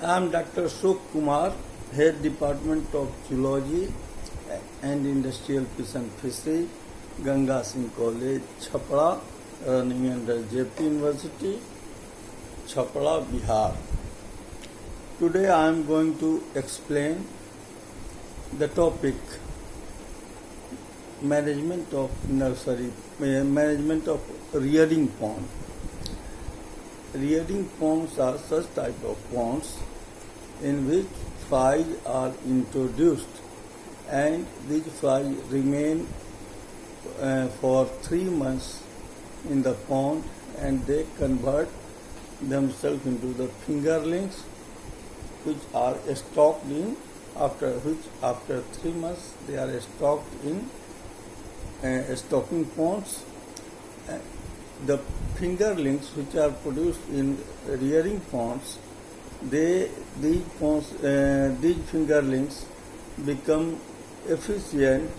I am Dr. Ashok Kumar, Head Department of Zoology and Industrial Fish and Fishery, Ganga Singh College, Chhapra, running under JP University, Chhapra, Bihar. Today I am going to explain the topic management of nursery, management of rearing pond. Rearing ponds are such type of ponds in which flies are introduced, and these flies remain for 3 months in the pond, and they convert themselves into the fingerlings, which are stocked in after 3 months they are stocked in stocking ponds. The fingerlings which are produced in rearing ponds, these fingerlings become efficient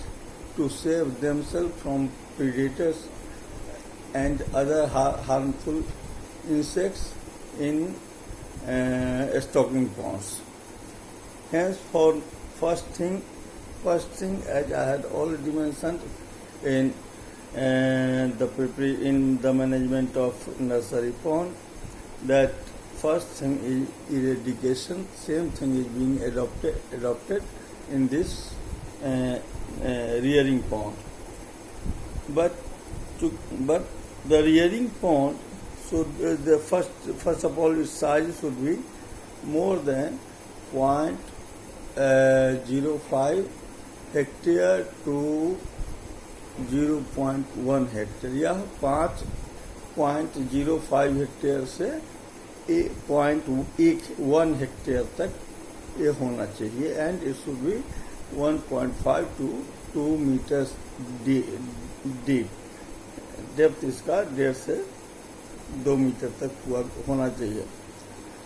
to save themselves from predators and other harmful insects in stocking ponds. Hence, for first thing, as I had already mentioned in the management of nursery pond, that first thing is eradication. Same thing is being adopted in this rearing pond. But the rearing pond should the first of all its size should be more than 0.05 hectare to 0.1 hectare, यह 5.05 hectare से 1 hectare तक ये होना चाहिए, and it should be 1.5 to 2 meters deep. Depth इसका 1.5 से 2 metre तक होना चाहिए.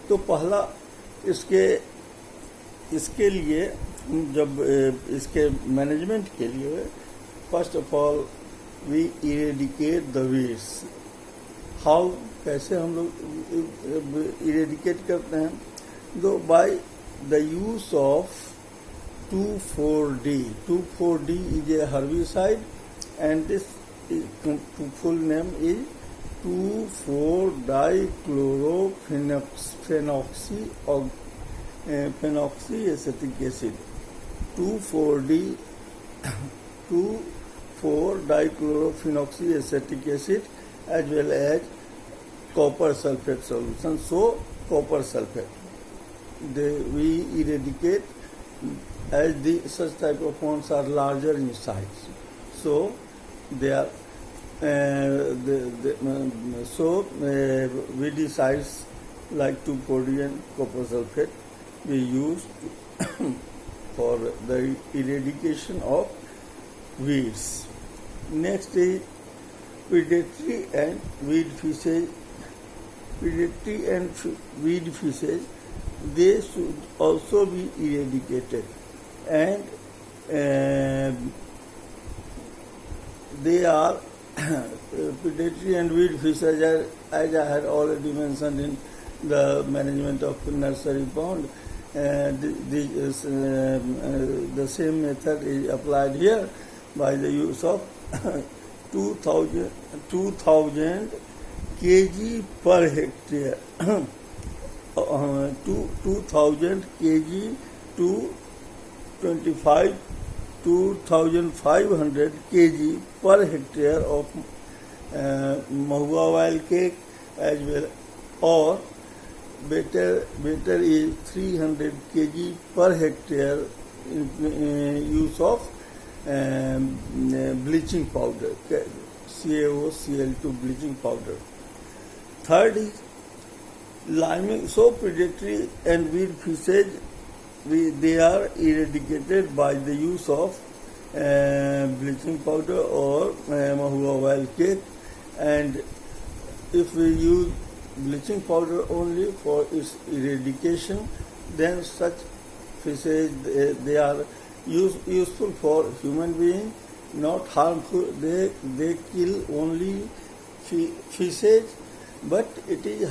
तो पहला इसके लिए जब इसके मैनेजमेंट के लिए first of all we eradicate the weeds. How, कैसे हम लोग इरेडिकेट करते हैं? तो by the use of 2,4-D. 2,4-D is a herbicide, and this full name is 2,4-dichlorophenoxyacetic acid. 2,4-D 2,4-dichlorophenoliacetic acid, as well as copper sulfate solution. So copper sulfate, we eradicate as such type of ponds are larger in size. So they are weedicides like 2,4-D and copper sulfate we use for the eradication of weeds. Next is predatory and weed fishes. Predatory and weed fishes, they should also be eradicated, and they are predatory and weed fishes are, as I had already mentioned in the management of nursery pond. The same method is applied here by the use of 2,000 kg per hectare, 2,000 kg to 2,500 kg per hectare of mahua oil cake, as well, or better is 300 kg per hectare in use of bleaching powder, CaOCl2 bleaching powder. Third is liming. So predatory and weed fishes, they are eradicated by the use of bleaching powder or mahua oil cake, and if we use bleaching powder only for its eradication, then such fishes, they are useful for human being, not harmful. They kill only fishes but it is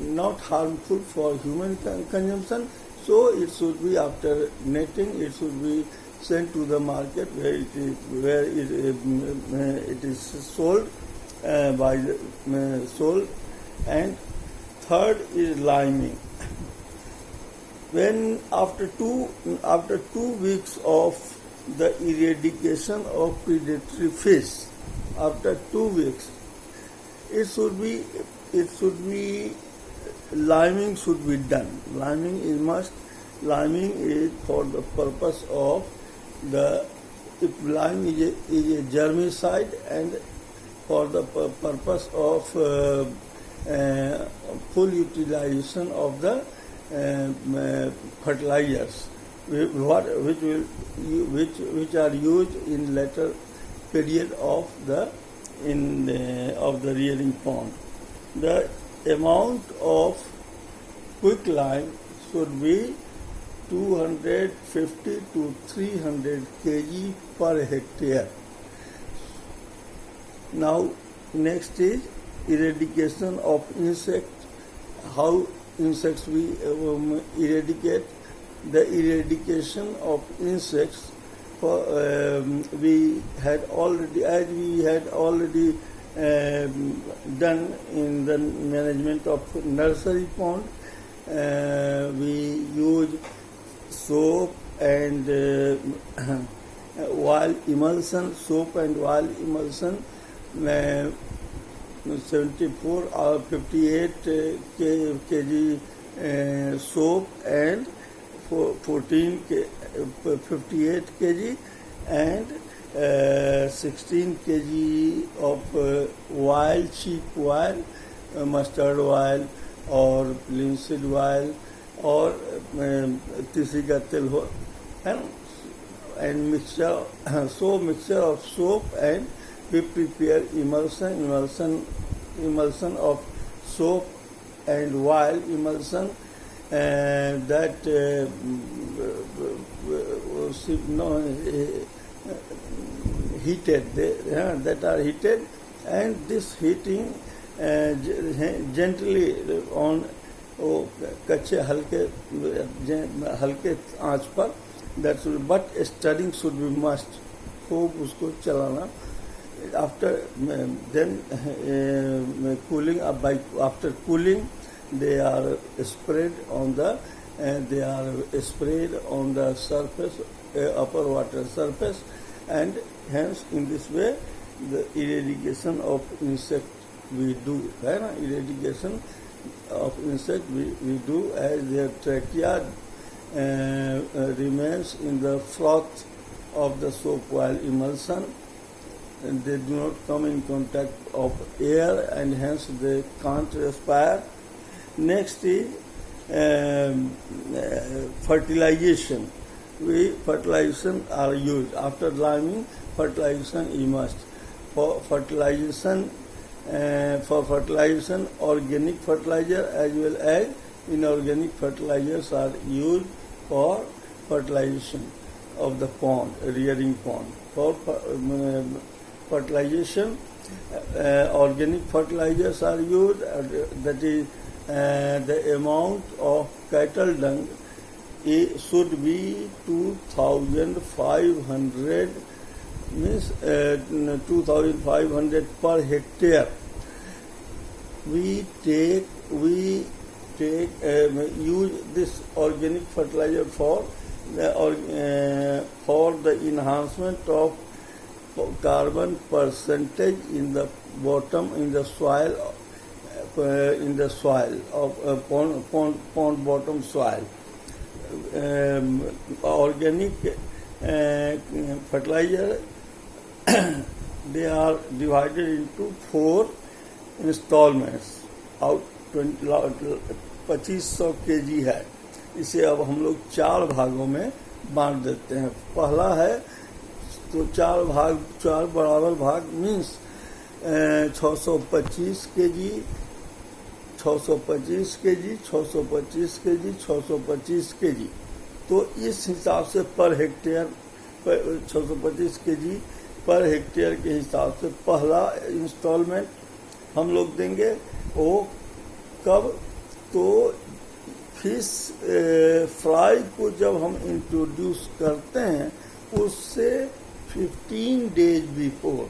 not harmful for human consumption. So it should be, after netting, it should be sent to the market where it is sold sold. And third is liming. When after two weeks of the eradication of predatory fish, after 2 weeks, it should be liming should be done. Liming is must. Liming is for the purpose of if lime is a germicide, and for the purpose of full utilization of the fertilizers, which are used in later period of the rearing pond. The amount of quicklime should be 250 to 300 kg per hectare. Now, next is eradication of insects. How insects we eradicate? The eradication of insects, we had already done in the management of nursery pond. We use soap and oil emulsion, 74 or 58 kg soap and 58 kg and 16 kg of oil, cheap oil, mustard oil or linseed oil or tisi ka tel ho, and mixture of soap, and we prepare emulsion of soap and oil emulsion, that heated, that are heated, and this heating gently on कच्चे हल्के आंच पर, that should, but stirring should be must. खूब उसको चलाना. After then cooling, after cooling, they are sprayed on the surface, upper water surface, and hence in this way the eradication of insect we do. Eradication of insect we do, as their trachea remains in the froth of the soap oil emulsion, and they do not come in contact of air, and hence they can't respire. Next is fertilization. Fertilization are used after liming. Fertilization is must. For fertilization, organic fertilizer as well as inorganic fertilizers are used for fertilization of the pond, rearing pond. For fertilization, organic fertilizers are used, that is the amount of cattle dung should be 2,500, means 2,500 per hectare. We use this organic fertilizer for the enhancement of carbon percentage in the bottom, in the soil of pond bottom soil. Organic fertilizer they are divided into 4 installments. Out 2500 kg है. इसे अब हम लोग 4 भागों में बांट देते हैं. पहला है तो 4 बराबर भाग, means 625 kg, 625 kg, 625 kg, 625 kg. तो इस हिसाब से per hectare 625 kg per hectare के हिसाब से पहला इंस्टॉलमेंट हम लोग देंगे वो कब, तो फिश फ्राई को जब हम इंट्रोड्यूस करते हैं उससे 15 डेज बिफोर,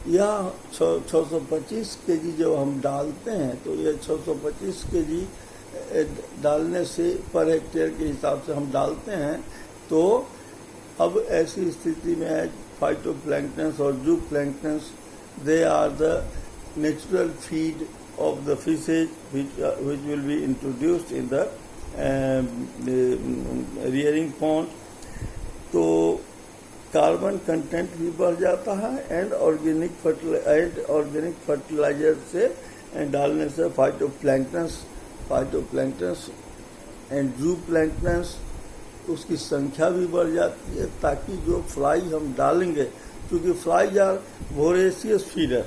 या 625 केजी जब हम डालते हैं तो ये 625 केजी डालने से पर हेक्टेयर के हिसाब से हम डालते हैं। तो अब ऐसी स्थिति में फाइटोप्लैंक्टन्स और zooplanktons, they are the natural feed of the fishes which will be introduced in the rearing pond। तो कार्बन कंटेंट भी बढ़ जाता है एंड ऑर्गेनिक फर्टिलाइजर से डालने से फाइटोप्लैंक्टन्स एंड जूप्लैंक्टन्स उसकी संख्या भी बढ़ जाती है, ताकि जो फ्लाई हम डालेंगे, क्योंकि फ्लाई आर वोरेशियस फीडर,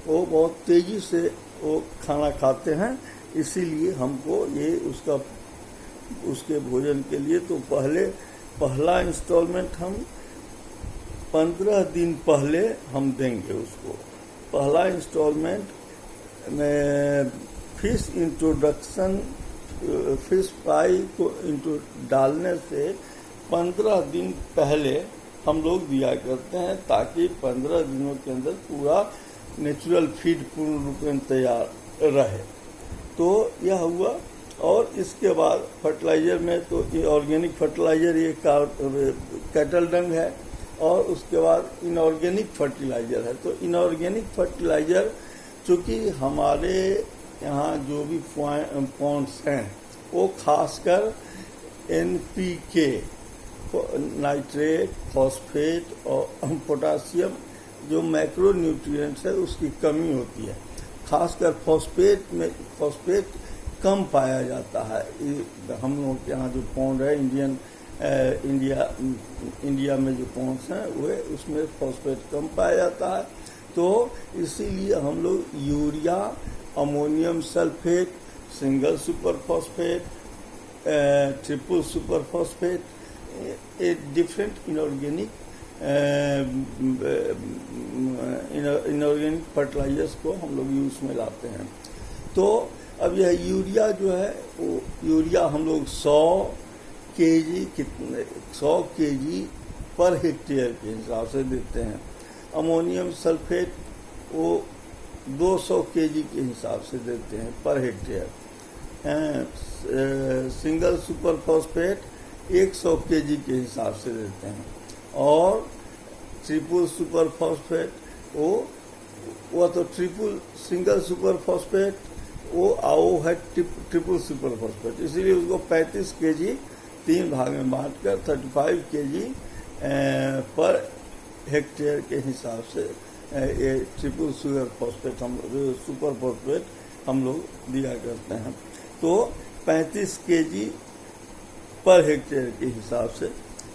वो बहुत तेजी से वो खाना खाते हैं, इसीलिए हमको ये उसके भोजन के लिए तो पहला इंस्टॉलमेंट हम 15 दिन पहले हम देंगे उसको। पहला इंस्टॉलमेंट में फिश इंट्रोडक्शन, फिश फ्राई को डालने से 15 दिन पहले हम लोग दिया करते हैं, ताकि 15 दिनों के अंदर पूरा नेचुरल फीड पूर्ण रूप में तैयार रहे। तो यह हुआ। और इसके बाद फर्टिलाइजर में तो ये ऑर्गेनिक फर्टिलाइजर, ये कैटल डंग है, और उसके बाद इनऑर्गेनिक फर्टिलाइजर है। तो इनऑर्गेनिक फर्टिलाइजर चूँकि हमारे यहाँ जो भी पॉन्ड्स हैं वो खासकर NPK, नाइट्रेट, फॉस्फेट और पोटासियम, जो मैक्रो न्यूट्रिएंट्स है उसकी कमी होती है। खासकर फॉस्फेट कम पाया जाता है। हम लोग के यहाँ जो पॉन्ड है इंडिया में जो पॉन्ड्स हैं वे उसमें फॉस्फेट कम पाया जाता है। तो इसीलिए हम लोग urea, ammonium sulphate, single super phosphate, triple super phosphate, different inorganic fertilizers को हम लोग यूज में लाते हैं। तो अब यह यूरिया जो है, वो यूरिया हम लोग 100 केजी पर हेक्टेयर के हिसाब से देते हैं। अमोनियम सल्फेट वो 200 केजी के हिसाब से देते हैं per hectare. Single super phosphate 100 KG के हिसाब से देते हैं। और ट्रिपल सुपर फॉस्फेट वो तो सिंगल सुपर फॉस्फेट वो है ट्रिपल सुपर फॉस्फेट, इसीलिए उसको 35 केजी 3 भाग में बांटकर 35 केजी पर हेक्टेयर के हिसाब से ये ट्रिपल सुपर फॉस्फेट हम लोग दिया करते हैं। तो 35 केजी पर हेक्टेयर के हिसाब से।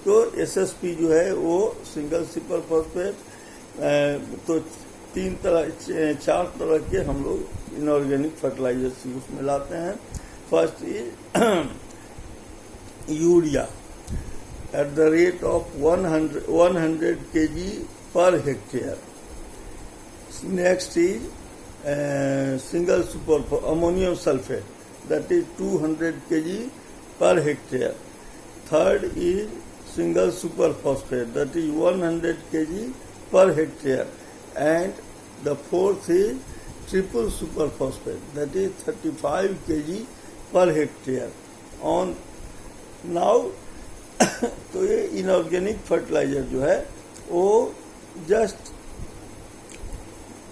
तो SSP जो है वो सिंगल सुपर फॉस्फेट, तो 4 तरह के हम लोग इनऑर्गेनिक फर्टिलाइजर्स यूज में लाते हैं। First is urea at the rate of 100 kg per hectare. Next is single super ammonium sulphate, that is 200 kg per hectare. Third is single super phosphate, that is 100 kg per hectare. And the fourth is triple super phosphate, that is 35 kg per hectare. On now तो ये inorganic fertiliser जो है वो just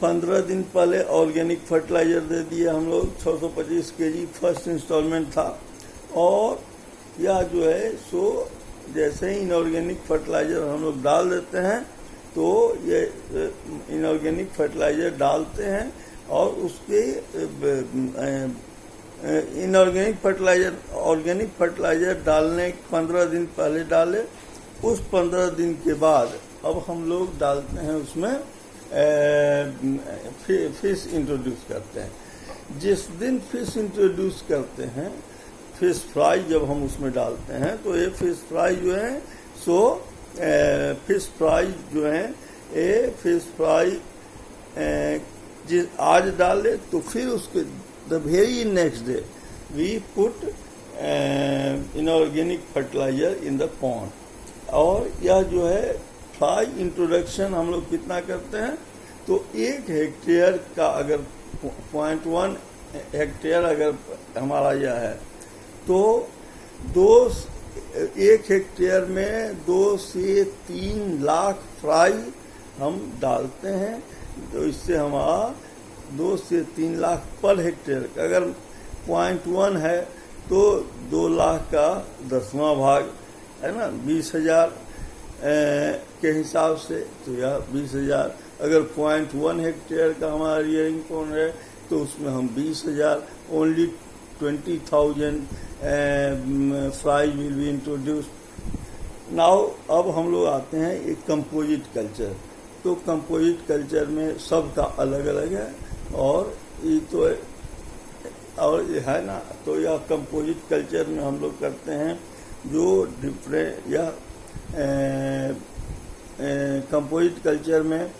15 दिन पहले organic fertiliser दे दिए हम लोग। 625 केजी फर्स्ट इंस्टॉलमेंट था। और यह जो है सो जैसे ही इनऑर्गेनिक फर्टिलाइजर हम लोग डाल देते हैं तो ये इनऑर्गेनिक फर्टिलाइजर डालते हैं और उसके ऑर्गेनिक फर्टिलाइजर डालने 15 दिन पहले डाले। उस 15 दिन के बाद अब हम लोग डालते हैं उसमें फिश इंट्रोड्यूस करते हैं। जिस दिन फिश इंट्रोड्यूस करते हैं, फिश फ्राई जब हम उसमें डालते हैं, तो ये फिश फ्राई जो है सो फिश फ्राई आज डाले तो फिर उसके the very next day we put inorganic fertilizer in the pond. और यह जो है फ्लाई इंट्रोडक्शन हम लोग कितना करते हैं, तो 1 हेक्टेयर का अगर 0.1 हेक्टेयर अगर हमारा यह है तो 1 हेक्टेयर में 2 से 3 लाख फ्राई हम डालते हैं। तो इससे हमारा 2 से 3 लाख पर हेक्टेयर, अगर 0.1 है तो 2 लाख का 10वां भाग है ना, 20,000 के हिसाब से, तो यह 20,000। अगर 0.1 हेक्टेयर का हमारा रियरिंग पॉन्ड है तो उसमें हम 20,000, only 20,000 fry will be introduced. Now अब हम लोग आते हैं एक कंपोजिट कल्चर। तो कंपोजिट कल्चर में सबका अलग अलग है, और ये तो और है ना, तो यह कंपोजिट कल्चर में हम लोग करते हैं जो डिफरेंट या कंपोजिट कल्चर में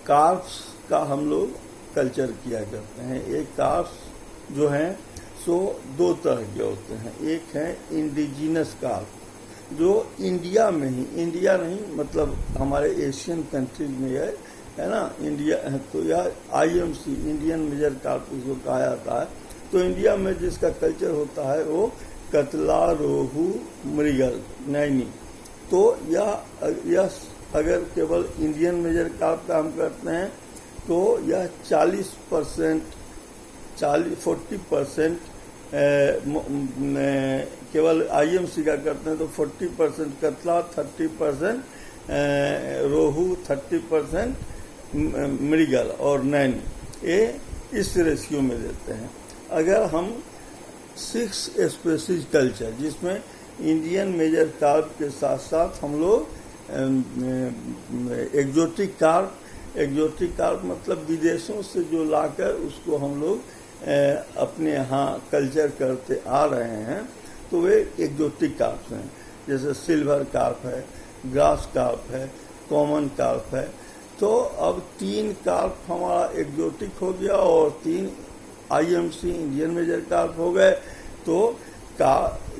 कार्प्स का हम लोग कल्चर किया करते हैं। एक कार्प्स जो हैं सो 2 तरह के होते हैं। एक है इंडिजिनस कार्प जो इंडिया में ही, इंडिया नहीं मतलब हमारे एशियन कंट्रीज में है ना, इंडिया है, तो यह IMC इंडियन मेजर कार्प इसको कहा जाता है। तो इंडिया में जिसका कल्चर होता है वो कतला, रोहू, मृगल, नैनी। तो यह अगर केवल इंडियन मेजर कार्प का हम करते हैं तो यह 40% केवल IMC का करते हैं, तो 40% कतला, 30% रोहू, 30% मृगल और नैनी, ये इस रेशियो में देते हैं। अगर हम 6 स्पेसीज कल्चर जिसमें इंडियन मेजर कार्प के साथ साथ हम लोग एग्जोटिक कार्प मतलब विदेशों से जो लाकर उसको हम लोग अपने यहाँ कल्चर करते आ रहे हैं, तो वे एग्जोटिक कार्प हैं। जैसे सिल्वर कार्प है, ग्रास कार्प है, कॉमन कार्प है। तो अब 3 कार्प हमारा एग्जोटिक हो गया और 3 IMC इंडियन मेजर कार्प हो गए। तो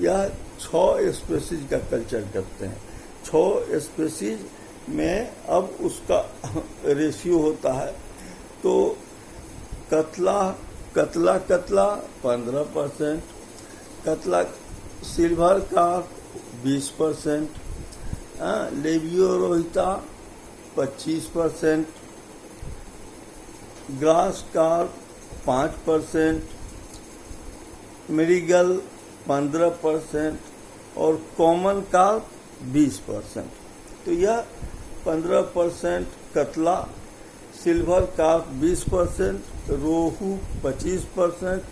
यह 6 स्पेसीज का कल्चर करते हैं। 6 स्पेसीज में अब उसका रेशियो होता है, तो कतला 15%, कतला सिल्वर कार्प 20%, लेबियोरोहिता 25%, ग्रास कार्प 5%, मृगल 15% और कॉमन कार्प 20%। तो यह 15% कतला, सिल्वर कार्प 20%, रोहू 25%,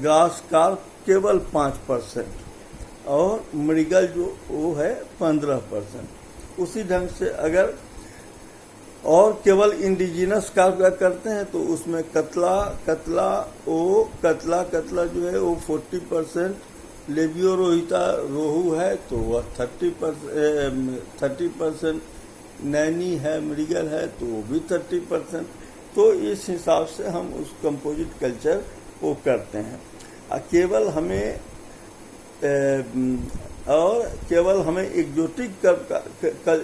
ग्रास कार्प केवल 5% और मृगल जो वो है 15%। उसी ढंग से अगर और केवल इंडिजिनस कार्प का करते हैं तो उसमें कतला जो है वो 40%, लेबियोरोहिता रोहू है तो वह 30%, नैनी है, मृगल है तो वो भी 30%। तो इस हिसाब से हम उस कंपोजिट कल्चर को करते हैं। केवल हमें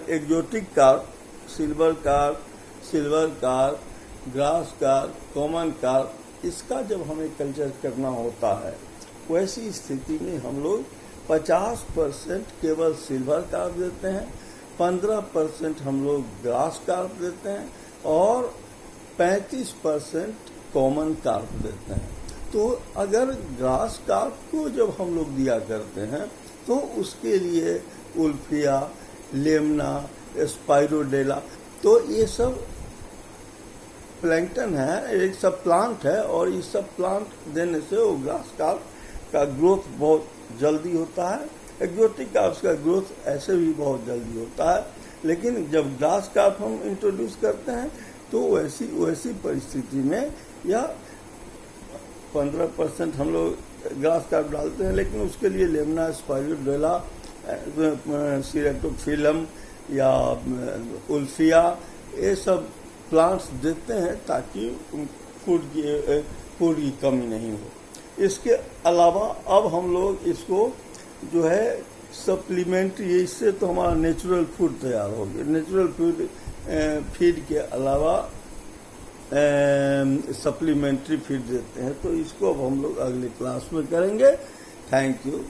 exotic carp, silver carp, grass carp, common carp, इसका जब हमें कल्चर करना होता है, वैसी स्थिति में हम लोग 50% केवल सिल्वर कार्प देते हैं, 15% हम लोग ग्रास कार्प देते हैं और 35% कॉमन कार्प देते हैं। तो अगर ग्रास कार्प को जब हम लोग दिया करते हैं तो उसके लिए उल्फिया, लेमना, स्पाइरोडेला, तो ये सब प्लैंक्टन है, एक सब प्लांट है, और ये सब प्लांट देने से वो ग्रास कार्प का ग्रोथ बहुत जल्दी होता है। एक्जोटिक कार्प्स का ग्रोथ ऐसे भी बहुत जल्दी होता है, लेकिन जब ग्रास कार्प हम इंट्रोड्यूस करते हैं तो वैसी परिस्थिति में या 15% हम लोग ग्रास कार्प डालते हैं, लेकिन उसके लिए लेमना, स्पाइरोडेला, सीरेटोफिलम या उल्फिया, ये सब प्लांट्स देते हैं ताकि फूड की कमी नहीं हो। इसके अलावा अब हम लोग इसको जो है सप्लीमेंट्री, इससे तो हमारा नेचुरल फूड तैयार हो गया। नेचुरल फूड फीड के अलावा सप्लीमेंट्री फीड देते हैं, तो इसको अब हम लोग अगले क्लास में करेंगे। Thank you.